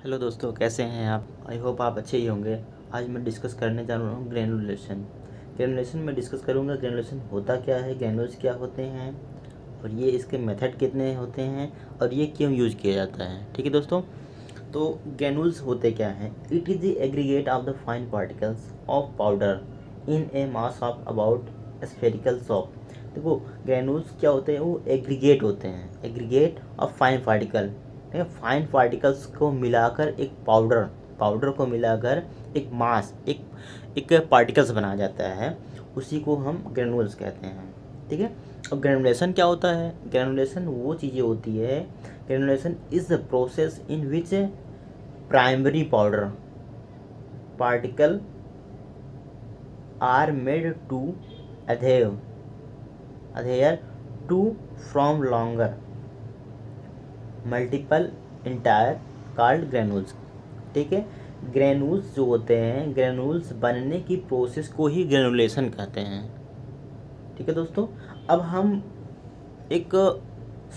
Hello दोस्तों, कैसे हैं आप? आई होप आप अच्छे ही होंगे। आज मैं डिस्कस करने जा रहा हूँ ग्रेनुलेशन। ग्रेनुलेशन में डिस्कस करूँगा ग्रेनुलेशन होता क्या है, ग्रेनुल्स क्या होते हैं और ये इसके मेथड कितने होते हैं और ये क्यों यूज किया जाता है। ठीक है दोस्तों, तो ग्रेनुल्स होते क्या हैं? It is the aggregate of the fine particles of powder in A mass of about spherical shop. देखो, ग्रेनुल्स क्या होते हैं? वो एग्रीगेट होते हैं, एग्रीगेट ऑफ फाइन पार्टिकल। ठीक है, फाइन पार्टिकल्स को मिलाकर एक पाउडर को मिलाकर एक मास, एक पार्टिकल्स बनाया जाता है, उसी को हम ग्रेनुल्स कहते हैं। ठीक है, अब ग्रेनुलेशन क्या होता है? ग्रेनुलेशन वो चीज़ें होती है, granulation is the process in which primary powder particle are made to adhere to from longer multiple entire called granules। ठीक है, ग्रेनुल्स जो होते हैं, ग्रेनुल्स बनने की प्रोसेस को ही ग्रेनुलेशन कहते हैं। ठीक है दोस्तों, अब हम एक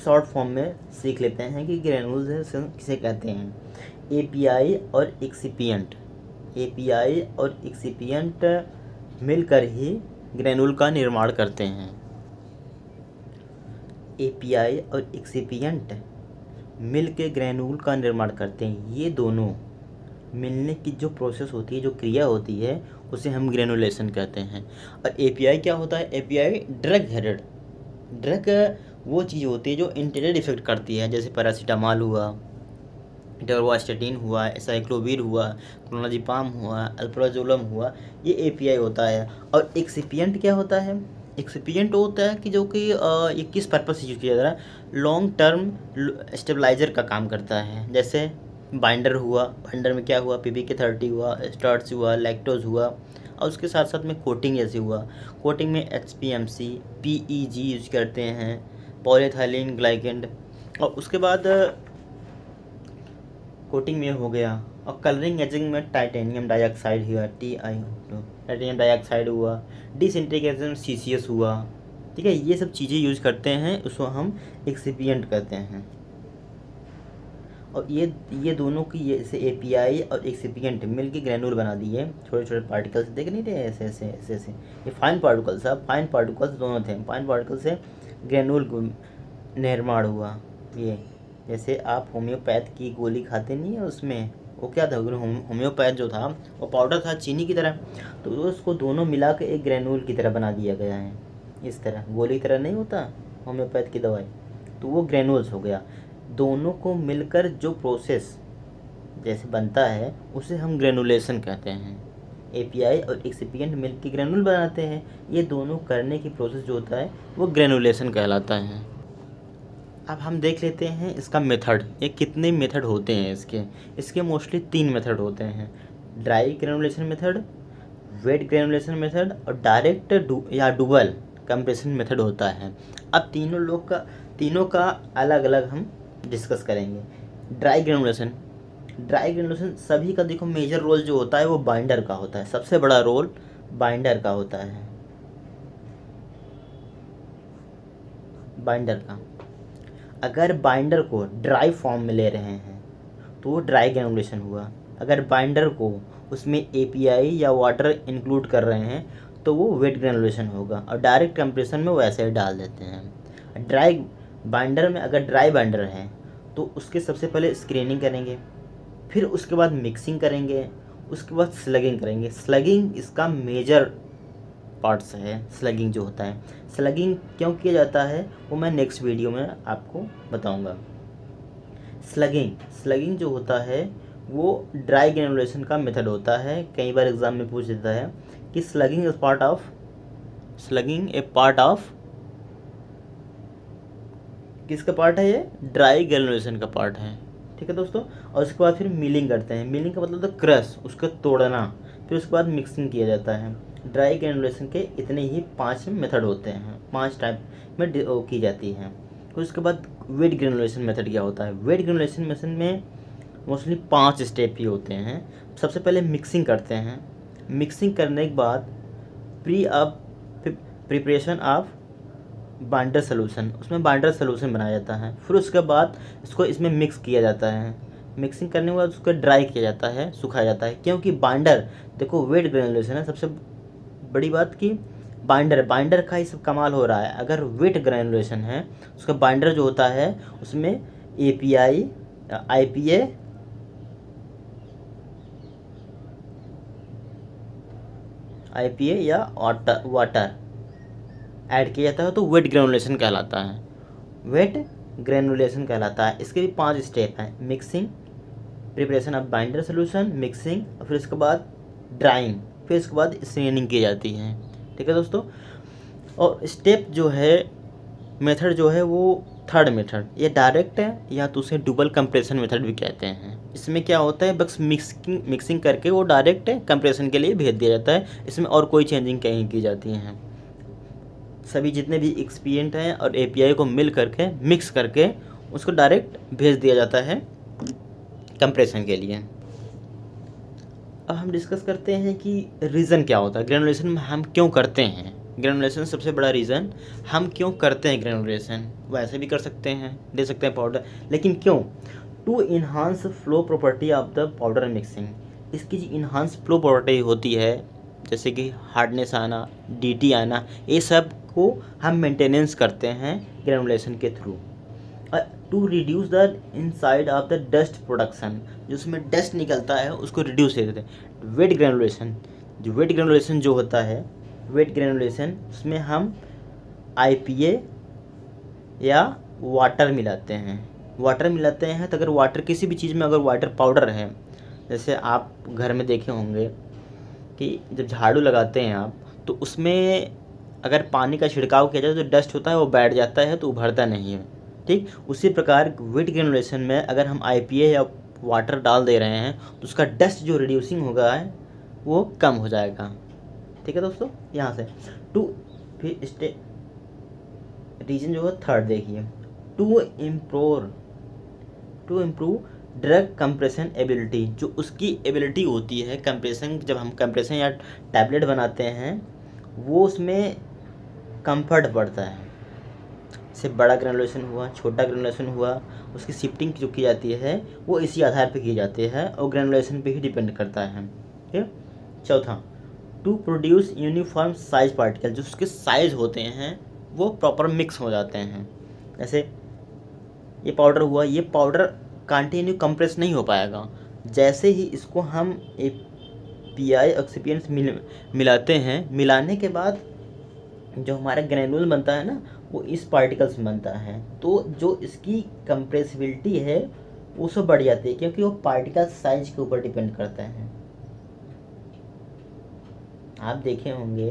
शॉर्ट फॉर्म में सीख लेते हैं कि ग्रेनुल्स किसे कहते हैं। एपीआई और एक्सिपिएंट, एपीआई और एक्सिपिएंट मिलकर ही ग्रेनुल का निर्माण करते हैं। एपीआई और एक्सिपिएंट मिल के ग्रेनुल का निर्माण करते हैं। ये दोनों मिलने की जो प्रोसेस होती है, जो क्रिया होती है, उसे हम ग्रेनुलेशन कहते हैं। और एपीआई क्या होता है? एपीआई ड्रग हेडेड, ड्रग वो चीज़ होती है जो इंटेंडेड इफेक्ट करती है, जैसे पैरासीटामॉल हुआ, डोर्वास्टेटिन हुआ, एसाइक्लोविर हुआ, क्लोनाजिपाम हुआ, अल्प्राजोलम हुआ, ये एपीआई होता है। और एक्सिपिएंट क्या होता है? एक्सिपिएंट होता है कि जो कि ये किस पर्पस से यूज़ किया जा रहा है, लॉन्ग टर्म स्टेबलाइजर का काम करता है। जैसे बाइंडर हुआ, बाइंडर में क्या हुआ, PBK30 हुआ, स्टार्च हुआ, लैक्टोज हुआ, और उसके साथ साथ में कोटिंग जैसे हुआ। कोटिंग में HPMC, PEG यूज करते हैं, पॉलीथाइलिन ग्लाइकेंड। और उसके बाद कोटिंग में हो गया, और कलरिंग एजिंग में टाइटेनियम डाइऑक्साइड हुआ, टाइटेनियम डाइऑक्साइड हुआ, डिसइंटीग्रेशन में CCS हुआ। ठीक है, ये सब चीज़ें यूज करते हैं, उसको हम एक्सिपिएंट कहते हैं। और ये दोनों की, ये जैसे एपीआई और एक्सिपिएंट मिल के ग्रेनुल बना दिए। छोटे छोटे पार्टिकल्स देख नहीं रहे, ऐसे ऐसे ऐसे ऐसे, ये फाइन पार्टिकल्स, अब फाइन पार्टिकल्स दोनों थे, फाइन पार्टिकल से ग्रेनुल निर्माण हुआ। ये जैसे आप होम्योपैथ की गोली खाते नहीं है, उसमें वो क्या था, होम्योपैथ जो था वो पाउडर था चीनी की तरह, तो उसको दोनों मिला के एक ग्रेनुल की तरह बना दिया गया है। इस तरह गोली की तरह नहीं होता होम्योपैथ की दवाई, तो वो ग्रेनुल्स हो गया। दोनों को मिलकर जो प्रोसेस जैसे बनता है उसे हम ग्रेनुलेशन कहते हैं। एपीआई और एक्सिपिएंट मिलकर ग्रेनुल बनाते हैं, ये दोनों करने की प्रोसेस जो होता है वो ग्रेनुलेशन कहलाता है। अब हम देख लेते हैं इसका मेथड, ये कितने मेथड होते हैं इसके मोस्टली 3 मेथड होते हैं। Dry granulation method, wet granulation method और डायरेक्ट या डुअल कंप्रेशन मेथड होता है। अब तीनों का अलग अलग हम डिस्कस करेंगे। ड्राई ग्रेनुलेशन सभी का देखो मेजर रोल जो होता है वो बाइंडर का होता है, सबसे बड़ा रोल बाइंडर का होता है, बाइंडर का। अगर बाइंडर को ड्राई फॉर्म में ले रहे हैं तो वो ड्राई ग्रेनुलेशन हुआ। अगर बाइंडर को उसमें एपीआई या वाटर इंक्लूड कर रहे हैं तो वो वेट ग्रेनुलेशन होगा। और डायरेक्ट कंप्रेशन में वो ऐसे ही डाल देते हैं। ड्राई बाइंडर में अगर ड्राई बाइंडर है तो उसके सबसे पहले स्क्रीनिंग करेंगे, फिर उसके बाद मिक्सिंग करेंगे, उसके बाद स्लगिंग करेंगे। स्लगिंग इसका मेजर पार्ट्स है। स्लगिंग जो होता है, स्लगिंग क्यों किया जाता है वो मैं नेक्स्ट वीडियो में आपको बताऊंगा। स्लगिंग जो होता है वो ड्राई ग्रेनुलेशन का मेथड होता है। कई बार एग्जाम में पूछ देता है कि स्लगिंग ए पार्ट ऑफ किसका पार्ट है? ये ड्राई ग्रेनुलेशन का पार्ट है। ठीक है दोस्तों, और उसके बाद फिर मिलिंग करते हैं। मिलिंग का मतलब होता है क्रश, उसको तोड़ना, फिर उसके बाद मिक्सिंग किया जाता है। ड्राई ग्रेनुलेशन के इतने ही 5 मेथड होते हैं, 5 टाइप में की जाती हैं। उसके बाद वेट ग्रेनुलेशन मेथड क्या होता है? वेट ग्रेनुलेशन मेथड में मोस्टली 5 स्टेप ही होते हैं। सबसे पहले मिक्सिंग करते हैं। मिक्सिंग करने के बाद प्रिपरेशन ऑफ बाइंडर सोल्यूशन, उसमें बाइंडर सोल्यूशन बनाया जाता है। फिर उसके बाद इसको इसमें मिक्स किया जाता है। मिक्सिंग करने के बाद उसको ड्राई किया जाता है, सुखाया जाता है, क्योंकि बाइंडर, देखो वेट ग्रेनुलेशन है सबसे बड़ी बात की बाइंडर का ही सब कमाल हो रहा है। अगर वेट ग्रेनुलेशन है उसका बाइंडर जो होता है उसमें एपीआई, आईपीए या वाटर ऐड किया जाता है तो वेट ग्रेनुलेशन कहलाता है, वेट ग्रेनुलेशन कहलाता है। इसके भी 5 स्टेप हैं, mixing, preparation of binder solution, mixing, फिर उसके बाद ड्राइंग, फिर उसके बाद स्क्रीनिंग की जाती है। ठीक है दोस्तों, और स्टेप जो है, मेथड जो है वो थर्ड मेथड, ये डायरेक्ट है या तो उसे डबल कंप्रेशन मेथड भी कहते हैं। इसमें क्या होता है, बस मिक्सिंग करके वो डायरेक्ट कंप्रेशन के लिए भेज दिया जाता है, इसमें और कोई चेंजिंग कहीं की जाती हैं। सभी जितने भी एक्सपीरियंट हैं और एपीआई को मिल करके मिक्स करके उसको डायरेक्ट भेज दिया जाता है कंप्रेशन के लिए। अब हम डिस्कस करते हैं कि रीज़न क्या होता है ग्रेनुलेशन में, हम क्यों करते हैं ग्रेनुलेशन। सबसे बड़ा रीज़न हम क्यों करते हैं ग्रेनुलेशन, वैसे भी कर सकते हैं, दे सकते हैं पाउडर, लेकिन क्यों? To enhance flow property of the powder mixing. इसकी जो इन्हांस फ्लो प्रॉपर्टी होती है जैसे कि हार्डनेस आना, डीटी आना, ये सब को हम मेंटेनेंस करते हैं ग्रेनुलेशन के थ्रू। To reduce the inside of the dust production, जो उसमें डस्ट निकलता है उसको रिड्यूस करते हैं। वेट ग्रेनुलेशन जो होता है, वेट ग्रेनुलेशन उसमें हम आईपीए या वाटर मिलाते हैं। तो अगर वाटर किसी भी चीज़ में अगर वाटर पाउडर है, जैसे आप घर में देखे होंगे कि जब झाड़ू लगाते हैं आप तो उसमें अगर पानी का छिड़काव किया जाए तो डस्ट होता है वो बैठ जाता है तो उभरता नहीं है। ठीक उसी प्रकार वेट ग्रेनुलेशन में अगर हम आईपीए या वाटर डाल दे रहे हैं तो उसका डस्ट जो रिड्यूसिंग होगा है वो कम हो जाएगा। ठीक है दोस्तों, यहाँ से फिर रीजन जो है थर्ड देखिए, to improve drug compression ability. जो उसकी एबिलिटी होती है कंप्रेशन, जब हम कंप्रेशन या टैबलेट बनाते हैं वो उसमें कंफर्ट बढ़ता है। जैसे बड़ा ग्रेनुलेशन हुआ, छोटा ग्रेनुलेशन हुआ, उसकी शिफ्टिंग जो की जाती है वो इसी आधार पर की जाती है और ग्रेनुलेशन पे ही डिपेंड करता है। ठीक है, चौथा, to produce uniform size particle. जो उसके साइज होते हैं वो प्रॉपर मिक्स हो जाते हैं। जैसे ये पाउडर हुआ, ये पाउडर कंटिन्यू कंप्रेस नहीं हो पाएगा, जैसे ही इसको हम एपीआई एक्सिपिएंट्स मिलाते हैं, मिलाने के बाद जो हमारा ग्रेनुल बनता है ना वो इस पार्टिकल्स में बनता है, तो जो इसकी कंप्रेसिबिलिटी है वो सब बढ़ जाती है क्योंकि वो पार्टिकल साइज के ऊपर डिपेंड करता है। आप देखे होंगे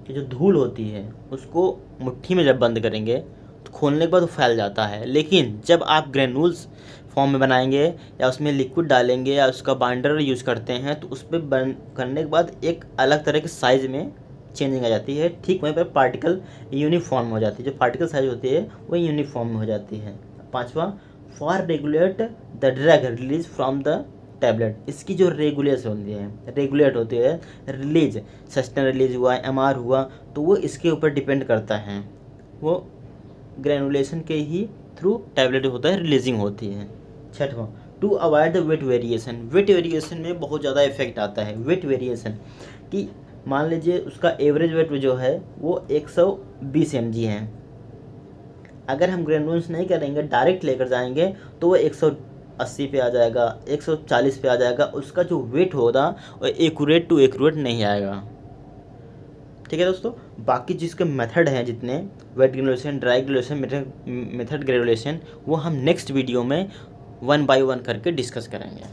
कि जो धूल होती है उसको मुट्ठी में जब बंद करेंगे तो खोलने के बाद वो फैल जाता है, लेकिन जब आप ग्रेनुल्स फॉर्म में बनाएंगे या उसमें लिक्विड डालेंगे या उसका बाइंडर यूज़ करते हैं तो उस पर बर्न करने के बाद एक अलग तरह के साइज़ में चेंजिंग आ जाती है। ठीक वहीं पर पार्टिकल यूनिफॉर्म हो जाती है, जो पार्टिकल साइज होती है वो यूनिफॉर्म में हो जाती है। पांचवा, for regulate the drug release from the tablet. इसकी जो रेगुलेट होती है रिलीज, सस्टेन रिलीज हुआ, एमआर हुआ, तो वो इसके ऊपर डिपेंड करता है, वो ग्रेनुलेशन के ही थ्रू टैबलेट होता है रिलीजिंग होती है। छठवां, to avoid the weight variation. Weight variation में बहुत ज़्यादा इफेक्ट आता है। वेट वेरिएशन कि मान लीजिए उसका एवरेज वेट जो है वो 120 mg है, अगर हम ग्रेनुल्स नहीं करेंगे डायरेक्ट लेकर जाएंगे तो वो 180 पे आ जाएगा, 140 पे आ जाएगा, उसका जो वेट होगा वो एक्यूरेट टू एक्यूरेट नहीं आएगा। ठीक है दोस्तों, बाकी जिसके मेथड हैं जितने wet granulation, dry granulation, method granulation, वो हम नेक्स्ट वीडियो में 1 by 1 करके डिस्कस करेंगे।